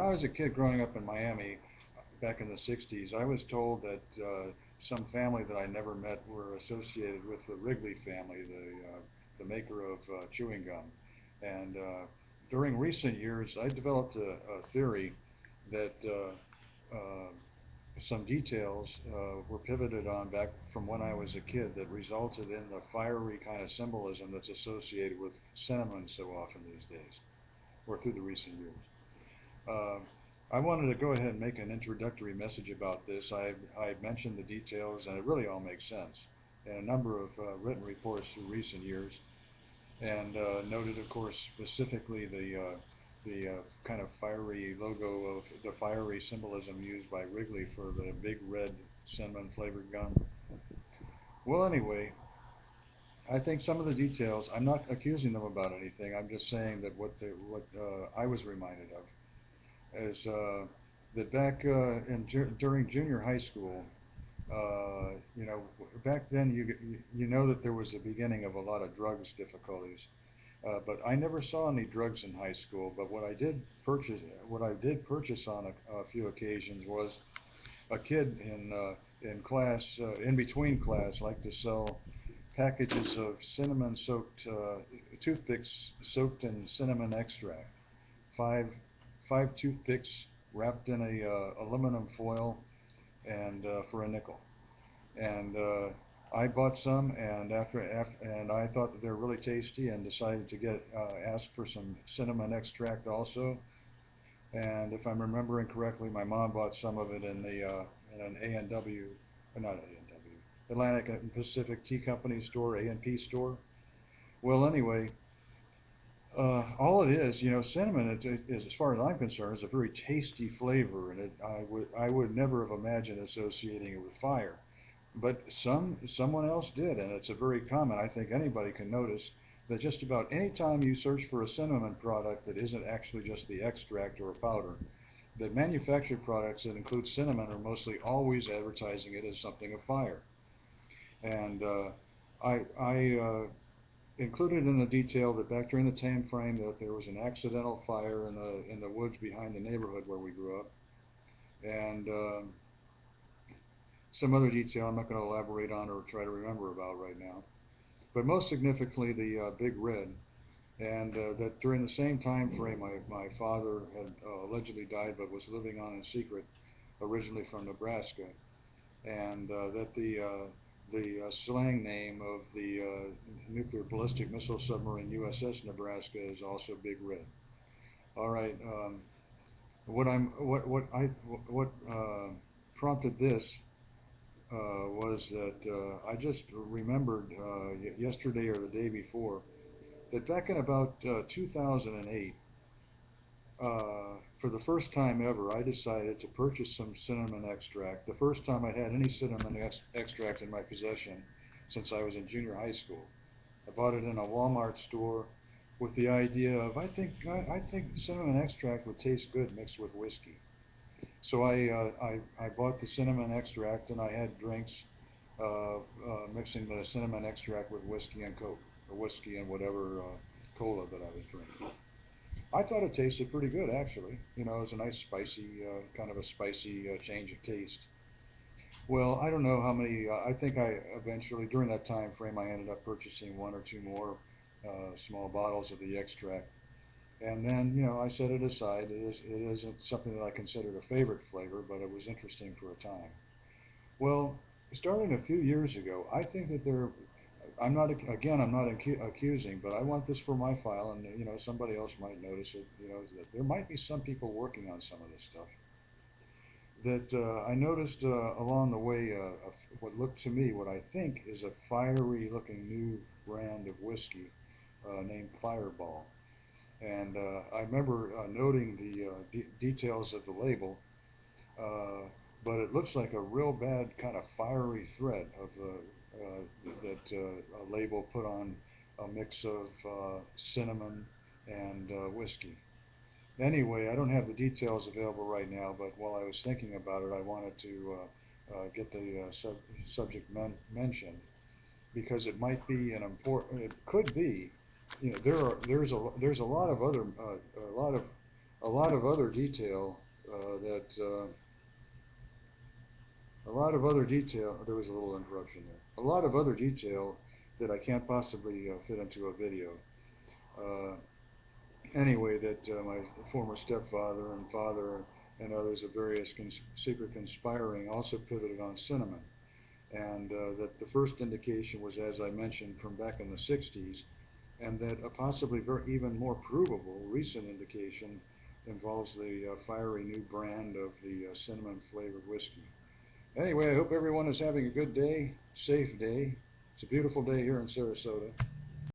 I was a kid growing up in Miami back in the 60s, I was told that some family that I never met were associated with the Wrigley family, the maker of chewing gum. And during recent years, I developed a theory that some details were pivoted on back from when I was a kid that resulted in the fiery kind of symbolism that's associated with cinnamon so often these days, or through the recent years. Uh, I wanted to go ahead and make an introductory message about this. I mentioned the details, and it really all makes sense. And a number of written reports through recent years, and noted, of course, specifically the kind of fiery logo of the fiery symbolism used by Wrigley for the big red cinnamon flavored gum. Well, anyway, I think some of the details. I'm not accusing them about anything. I'm just saying that what I was reminded of is that back during junior high school, back then you know that there was the beginning of a lot of drugs difficulties. But I never saw any drugs in high school. But what I did purchase on a few occasions was a kid in class, in between class, liked to sell packages of cinnamon soaked toothpicks soaked in cinnamon extract. Five five toothpicks wrapped in a aluminum foil and for a nickel. And I bought some, and and I thought that they're really tasty, and decided to ask for some cinnamon extract also. And if I'm remembering correctly, my mom bought some of it in an A&W, not A&W, Atlantic and Pacific Tea Company store, A&P store. Well, anyway, all it is, cinnamon is, as far as I'm concerned, is a very tasty flavor, and I would never have imagined associating it with fire. But someone else did, and it's a very common. I think anybody can notice that just about any time you search for a cinnamon product that isn't actually just the extract or a powder, that manufactured products that include cinnamon are mostly always advertising it as something of fire. And I included in the detail that back during the time frame that there was an accidental fire in the woods behind the neighborhood where we grew up, and some other detail I'm not going to elaborate on or try to remember about right now. But most significantly, the Big Red, and that during the same time frame, my father had allegedly died, but was living on in secret, originally from Nebraska, and that the slang name of the nuclear ballistic missile submarine USS Nebraska is also Big Red. All right. What prompted this was that I just remembered yesterday or the day before that back in about 2008, for the first time ever, I decided to purchase some cinnamon extract. The first time I had any cinnamon extract in my possession since I was in junior high school. I bought it in a Walmart store with the idea of I think cinnamon extract would taste good mixed with whiskey. So I bought the cinnamon extract, and I had drinks mixing the cinnamon extract with whiskey and Coke, or whiskey and whatever cola that I was drinking. I thought it tasted pretty good, actually. It was a nice spicy, kind of a spicy change of taste. Well, I don't know how many. I think I eventually, during that time frame, I ended up purchasing one or two more small bottles of the extract. And then, I set it aside. It isn't something that I considered a favorite flavor, but it was interesting for a time. Well, starting a few years ago, I think that I'm not accusing, but I want this for my file, and somebody else might notice it. That there might be some people working on some of this stuff. That I noticed along the way what looked to me, what I think is a fiery-looking new brand of whiskey named Fireball. And I remember noting the details of the label, but it looks like a real bad kind of fiery thread of that a label put on a mix of cinnamon and whiskey. Anyway, I don't have the details available right now, but while I was thinking about it, I wanted to get the subject mentioned, because it might be an important. It could be. There's a lot of other a lot of other detail there was a little interruption there. A lot of other detail that I can't possibly fit into a video. Anyway, that my former stepfather and father and others of various secret conspiring also pivoted on cinnamon, and that the first indication was, as I mentioned, from back in the 60s, and that a possibly even more provable recent indication involves the fiery new brand of the cinnamon flavored whiskey. Anyway, I hope everyone is having a good day, safe day. It's a beautiful day here in Sarasota.